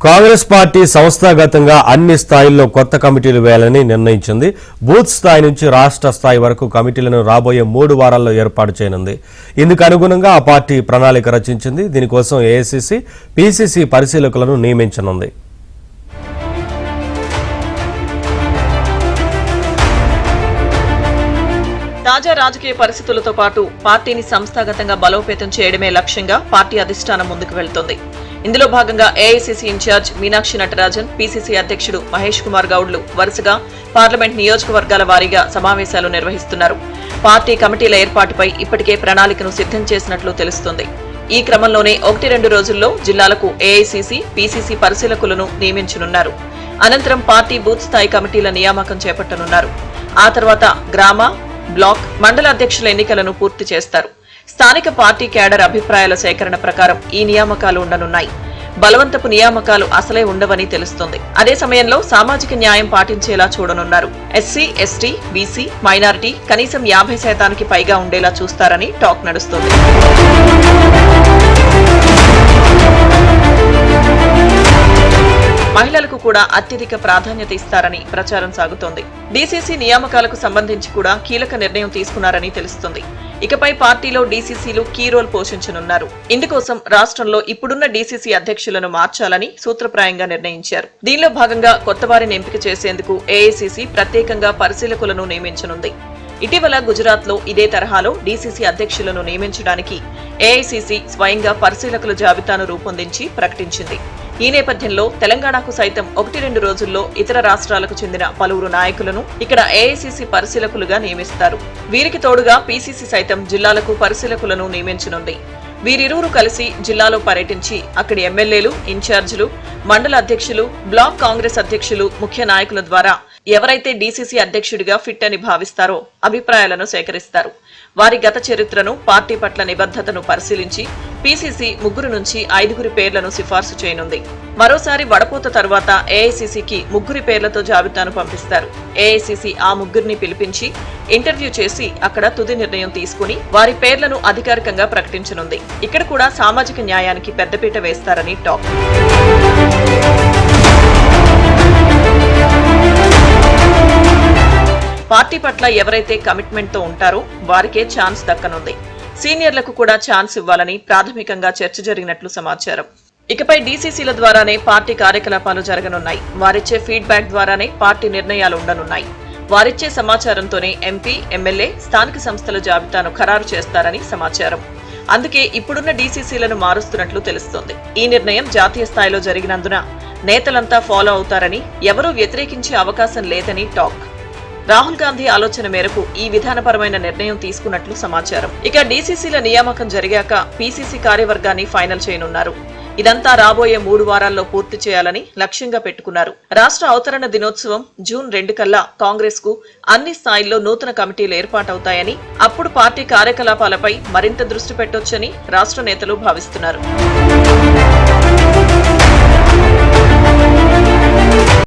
Congress party సంస్థాగతంగా అన్ని స్థాయిల్లో కొత్త కమిటీలు వేయాలని నిర్ణయించింది. బూత్ స్థాయి నుంచి రాష్ట్ర స్థాయి వరకు కమిటీలను రాబోయే 3 వారాల్లో ఏర్పాటు చేయనుంది. ఇందుకు అనుగుణంగా ఆ పార్టీ ప్రణాళిక రచించింది. దీనికోసం ఏఐసీసీ, పీసీసీ పరిశీలకులను నియమించనుంది. తాజా రాజకీయ పరిస్థితులతో పాటు పార్టీని సంస్థాగతంగా బలోపేతం చేయడమే లక్ష్యంగా పార్టీ అధిష్టానం ముందుకు వెళ్తోంది. ఇందులో భాగంగా AICC in charge Meenakshi Natarajan, PCC అధ్యక్షుడు మహేష్ కుమార్ గౌడ్లు వరుసగా పార్లమెంట్ నియోజకవర్గాల వారీగా సమావేశాలు నిర్వహిస్తున్నారు. పార్టీ కమిటీల ఏర్పాటుపై ఇప్పటికే ప్రణాళికను సిద్ధం చేసినట్లు తెలుస్తోంది. ఈ క్రమంలోనే 1-2 రోజుల్లో జిల్లాలకు ఏఐసీసీ, పీసీసీ పరిశీలకులను నియమించనున్నారు. అనంతరం పార్టీ బూత్ స్థాయి కమిటీల నియామకం చేపట్టనున్నారు. ఆ తర్వాత గ్రామ, బ్లాక్, మండల అధ్యక్షుల ఎన్నికలను పూర్తి చేస్తారు. స్థానిక పార్టీ క్యాడర్ అభిప్రాయాల సేకరణ ప్రకారం ఈ నియామకాలు ఉండనున్నాయి. బలవంతపు నియామకాలు అసలే ఉండవని తెలుస్తోంది. అదే సమయంలో సామాజిక న్యాయం పాటించేలా చూడనున్నారు. ఎస్సీ, ఎస్టీ, బీసీ, మైనారిటీ కనీసం 50% పైగా ఉండేలా చూస్తారని టాక్ నడుస్తోంది. మహిళలకు కూడా అత్యధిక ప్రాధాన్యత ఇస్తారని ప్రచారం సాగుతోంది. డీసీసీ నియామకాలకు సంబంధించి కూడా కీలక నిర్ణయం తీసుకున్నారని తెలుస్తుంది. ఇకపై పార్టీలో డీసీసీలు కీ రోల్ పోషించనున్నారు. ఇందుకోసం రాష్ట్రంలో ఇప్పుడున్న డీసీసీ అధ్యక్షులను మార్చాలని సూత్రప్రాయంగా నిర్ణయించారు. దీనిలో భాగంగా కొత్త వారిని ఎంపిక చేసేందుకు ఏఐసీసీ ప్రత్యేకంగా పరిశీలకులను నియమించనుంది. ఇటీవల గుజరాత్ లో ఇదే తరహాలో డీసీసీ అధ్యక్షులను నియమించడానికి ఏఐసీసీ స్వయంగా పరిశీలకుల జాబితాను రూపొందించి ప్రకటించింది. ఈ నేపథ్యంలో తెలంగాణకు సైతం 1-2 రోజుల్లో ఇతర రాష్ట్రాలకు చెందిన పలువురు నాయకులను ఇక్కడ ఏఐసీసీ పరిశీలకులుగా నియమిస్తారు. వీరికి తోడుగా పీసీసీ సైతం జిల్లాలకు పరిశీలకులను నియమించనుంది. వీరిరువురు కలిసి జిల్లాలో పర్యటించి అక్కడి ఎమ్మెల్యేలు, ఇన్ఛార్జీలు, మండల అధ్యక్షులు, బ్లాక్ కాంగ్రెస్ అధ్యక్షులు, ముఖ్య నాయకుల ద్వారా ఎవరైతే డీసీసీ అధ్యక్షుడిగా ఫిట్ అని భావిస్తారో అభిప్రాయాలను సేకరిస్తారు. వారి గత చరిత్రను, పార్టీ పట్ల నిబద్ధతను పరిశీలించి పీసీసీ 3 నుంచి 5 పేర్లను సిఫార్సు చేయనుంది. మరోసారి వడపోత తరువాత ఏఐసీసీకి 3 పేర్లతో జాబితాను పంపిస్తారు. ఏఐసీసీ ఆ 3 పిలిపించి ఇంటర్వ్యూ చేసి అక్కడ తుది నిర్ణయం తీసుకుని వారి పేర్లను అధికారికంగా ప్రకటించనుంది. ఇక్కడ కూడా సామాజిక న్యాయానికి పెద్దపీట వేస్తారని టాక్. పార్టీ పట్ల ఎవరైతే కమిట్మెంట్ తో ఉంటారో వారికే ఛాన్స్ దక్కనుంది. సీనియర్లకు కూడా ఛాన్స్ ఇవ్వాలని ప్రాథమికంగా చర్చ జరిగినట్లు సమాచారం. ఇకపై డీసీసీల ద్వారానే పార్టీ కార్యకలాపాలు జరగనున్నాయి. వారిచ్చే ఫీడ్బ్యాక్ ద్వారానే పార్టీ నిర్ణయాలు ఉండనున్నాయి. వారిచ్చే సమాచారంతోనే ఎంపీ, ఎమ్మెల్యే, స్థానిక సంస్థల జాబితాను ఖరారు చేస్తారని సమాచారం. అందుకే ఇప్పుడున్న డీసీసీలను మారుస్తున్నట్లు తెలుస్తోంది. ఈ నిర్ణయం జాతీయ స్థాయిలో జరిగినందున నేతలంతా ఫాలో అవుతారని, ఎవరూ వ్యతిరేకించే అవకాశం లేదని టాక్. రాహుల్ గాంధీ ఆలోచన మేరకు ఈ విధానపరమైన నిర్ణయం తీసుకున్నట్లు సమాచారం. ఇక డీసీసీల నియామకం జరిగాక పీసీసీ కార్యవర్గాన్ని ఫైనల్ చేయనున్నారు. ఇదంతా రాబోయే 3 వారాల్లో పూర్తి చేయాలని లక్ష్యంగా పెట్టుకున్నారు. రాష్ట్ర అవతరణ దినోత్సవం జూన్ 2 కల్లా కాంగ్రెస్ కు అన్ని స్థాయిల్లో నూతన కమిటీలు ఏర్పాటవుతాయని, అప్పుడు పార్టీ కార్యకలాపాలపై మరింత దృష్టి పెట్టొచ్చని రాష్ట్ర నేతలు భావిస్తున్నారు.